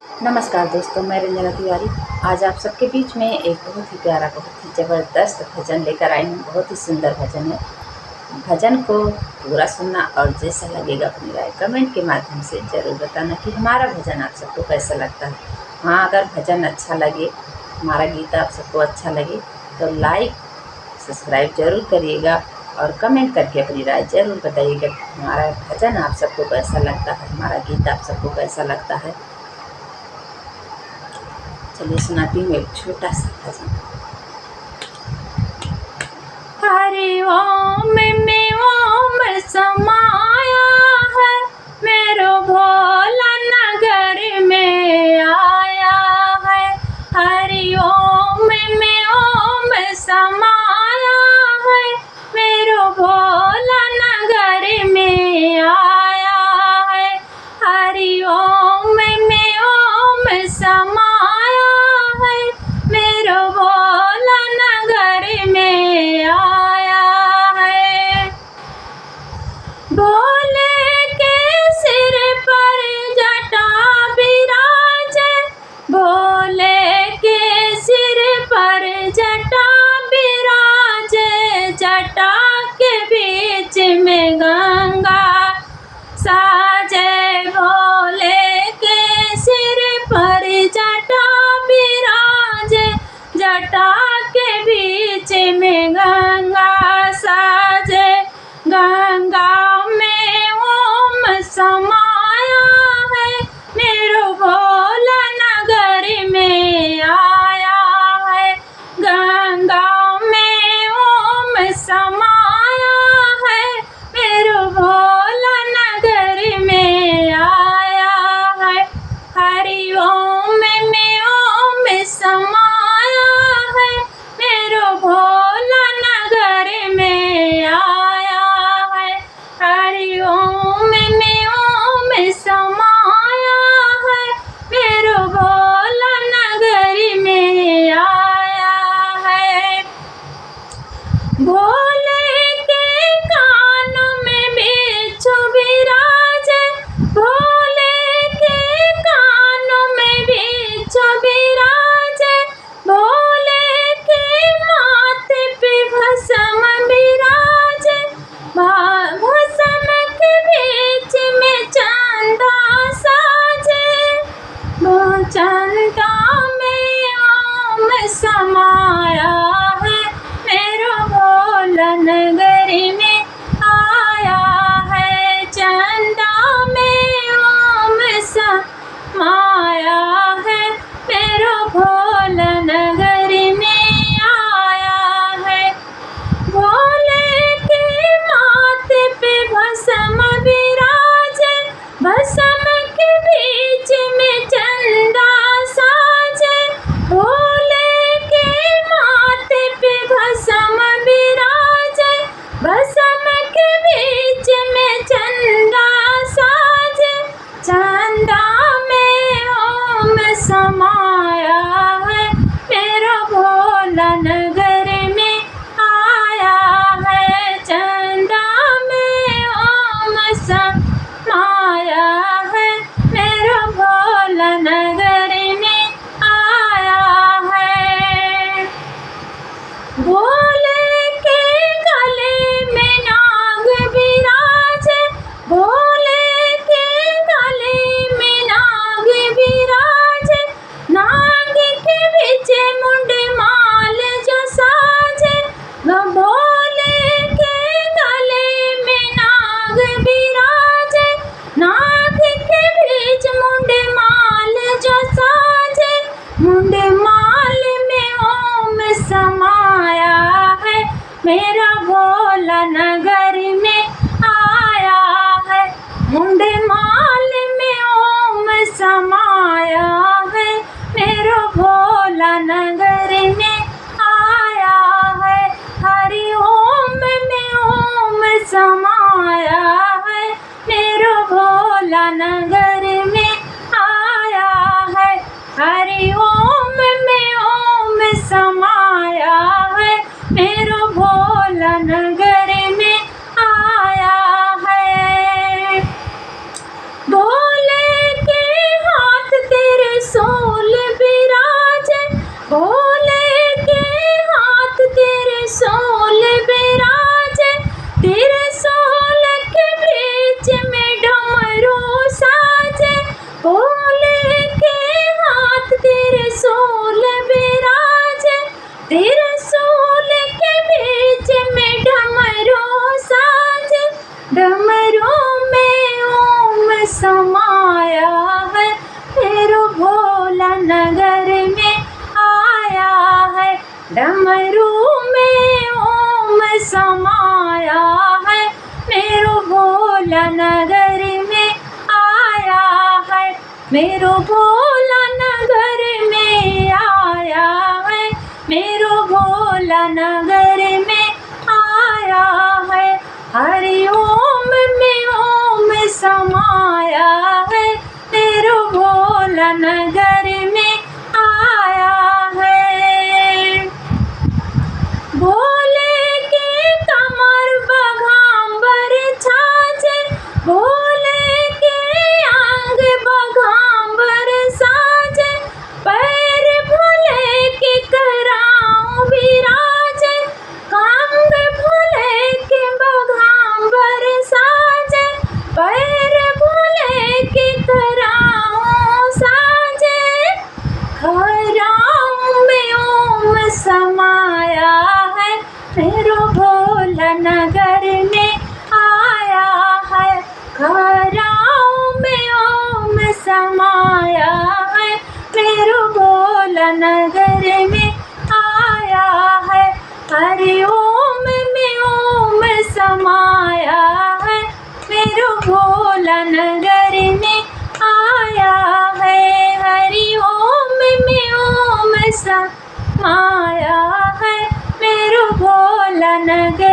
नमस्कार दोस्तों, मैं रंजना तिवारी आज आप सबके बीच में एक बहुत ही प्यारा, बहुत ही ज़बरदस्त भजन लेकर आई हूँ। बहुत ही सुंदर भजन है। भजन को पूरा सुनना और जैसा लगेगा अपनी राय कमेंट के माध्यम से ज़रूर बताना कि हमारा भजन आप सबको कैसा लगता है। हाँ, अगर भजन अच्छा लगे, हमारा गीत आप सबको अच्छा लगे तो लाइक सब्सक्राइब ज़रूर करिएगा और कमेंट करके अपनी राय ज़रूर बताइएगा कि हमारा भजन आप सबको कैसा लगता है, हमारा गीत आप सबको कैसा लगता है। चलिए सुनाती हूँ एक छोटा सा भजन। हरि ओम में ओम समाया है, मेरो भोला नगर में आया है। हरि ओम में ओम समाया है, मेरो भोला नगर में आया है। हरि ओम में ओम समाया भोले के सिर पर जटा बिराजे, भोले के सिर पर जटा बिराजे। जटा के बीच में गंगा साजे, भोले के सिर पर जटा बिराजे। जटा के बीच में गंगा साजे, गंगा समाया है, मेरो भोला नगर में आया है। गंगा में ओम समाया है, मेरो भोला नगर में आया है। हरि ओम में ओम समाया है, मेरो भोला नगर में आया है। हरि ओम में समाया है, मेरो भोला नगर में आया है। भोले के कानों में बिच्छू बिराजे, भोले के कानों में बिच्छू बिराजे। भोले के माथे पे भस्म बिराजे, भस्म के बीच में चंदा साजे। चंदा में ओम समाया है, मेरो भोला नगर में आया है। चंदा में ओम समाया है, मेरो भोला नगर में आया है। भोले के माथे पे भस्म बिराजे, भस्म के बीच में चंदा साजे। भोले के त्रिशूल विराजे, त्रिशूल के बीच में डमरू साजे, डमरू में ओम समाया है, मेरो भोला नगर में आया है। डमरू में ओम समाया है, मेरो भोला नगर में आया है, मेरो भोला नगर में आया है, मेरो भोला नगर में आया है। हरि ओम में ओम समाया है, मेरो भोला नगर में आया है। भोले के कमर बघाम्बर छाजे, भोले के अंग बघाम्बर साजे, पैर भोले के कराऊं विराजे, कांग भोले के बघाम्बर साजे, पैर भोले के कराऊं साजे। खराऊं में ओम समाया है, मेरो भोला नगर में आया है। खराऊं में ओम समाया है, मेरो भोला नगर में आया है। हरि ओम में ओम समाया है, मेरो भोला नगर में आया है। हरि ओम में ओम समाया है, मेरो भोला नगर